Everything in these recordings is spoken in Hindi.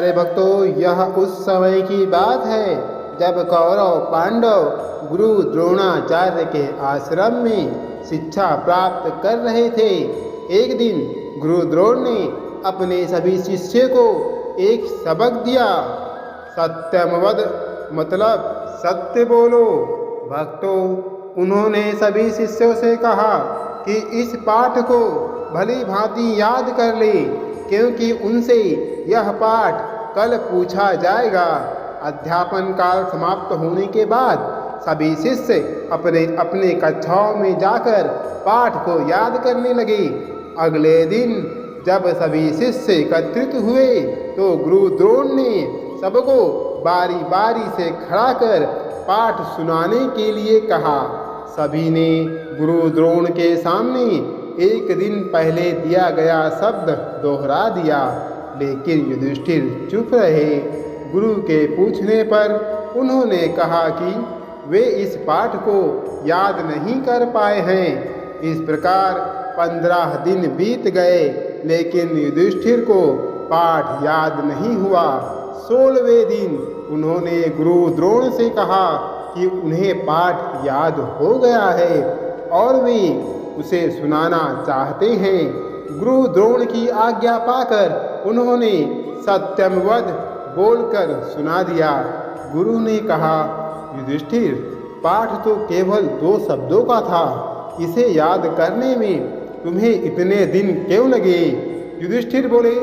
प्यारे भक्तों, यह उस समय की बात है जब कौरव पांडव गुरु द्रोणाचार्य के आश्रम में शिक्षा प्राप्त कर रहे थे। एक दिन गुरु द्रोण ने अपने सभी शिष्य को एक सबक दिया, सत्यमवद, मतलब सत्य बोलो। भक्तों, उन्होंने सभी शिष्यों से कहा कि इस पाठ को भली भांति याद कर ले, क्योंकि उनसे यह पाठ कल पूछा जाएगा। अध्यापन काल समाप्त होने के बाद सभी शिष्य अपने अपने कक्षाओं में जाकर पाठ को याद करने लगे। अगले दिन जब सभी शिष्य एकत्रित हुए तो गुरु द्रोण ने सबको बारी बारी से खड़ा कर पाठ सुनाने के लिए कहा। सभी ने गुरु द्रोण के सामने एक दिन पहले दिया गया शब्द दोहरा दिया, लेकिन युधिष्ठिर चुप रहे। गुरु के पूछने पर उन्होंने कहा कि वे इस पाठ को याद नहीं कर पाए हैं। इस प्रकार 15 दिन बीत गए, लेकिन युधिष्ठिर को पाठ याद नहीं हुआ। 16वें दिन उन्होंने गुरु द्रोण से कहा कि उन्हें पाठ याद हो गया है और वे उसे सुनाना चाहते हैं। गुरु द्रोण की आज्ञा पाकर उन्होंने सत्यमवद बोलकर सुना दिया। गुरु ने कहा, युधिष्ठिर, पाठ तो केवल 2 शब्दों का था, इसे याद करने में तुम्हें इतने दिन क्यों लगे? युधिष्ठिर बोले,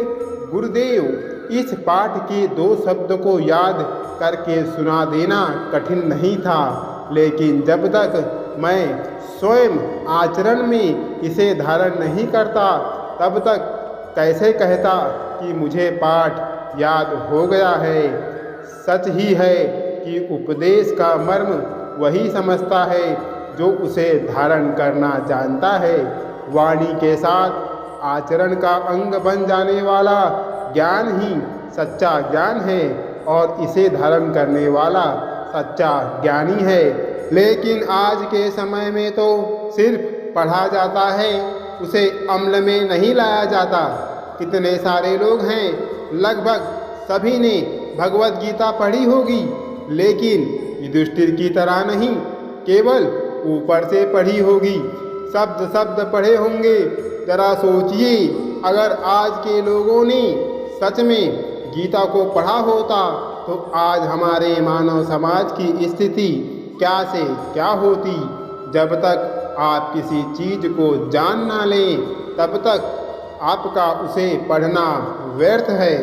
गुरुदेव, इस पाठ के 2 शब्द को याद करके सुना देना कठिन नहीं था, लेकिन जब तक मैं स्वयं आचरण में इसे धारण नहीं करता तब तक कैसे कहता कि मुझे पाठ याद हो गया है। सच ही है कि उपदेश का मर्म वही समझता है जो उसे धारण करना जानता है। वाणी के साथ आचरण का अंग बन जाने वाला ज्ञान ही सच्चा ज्ञान है और इसे धारण करने वाला सच्चा ज्ञानी है। लेकिन आज के समय में तो सिर्फ पढ़ा जाता है, उसे अमल में नहीं लाया जाता। कितने सारे लोग हैं, लगभग सभी ने भगवत गीता पढ़ी होगी, लेकिन युधिष्ठिर की तरह नहीं, केवल ऊपर से पढ़ी होगी, शब्द शब्द पढ़े होंगे। जरा सोचिए, अगर आज के लोगों ने सच में गीता को पढ़ा होता तो आज हमारे मानव समाज की स्थिति क्या से क्या होती। जब तक आप किसी चीज को जान ना लें, तब तक आपका उसे पढ़ना व्यर्थ है।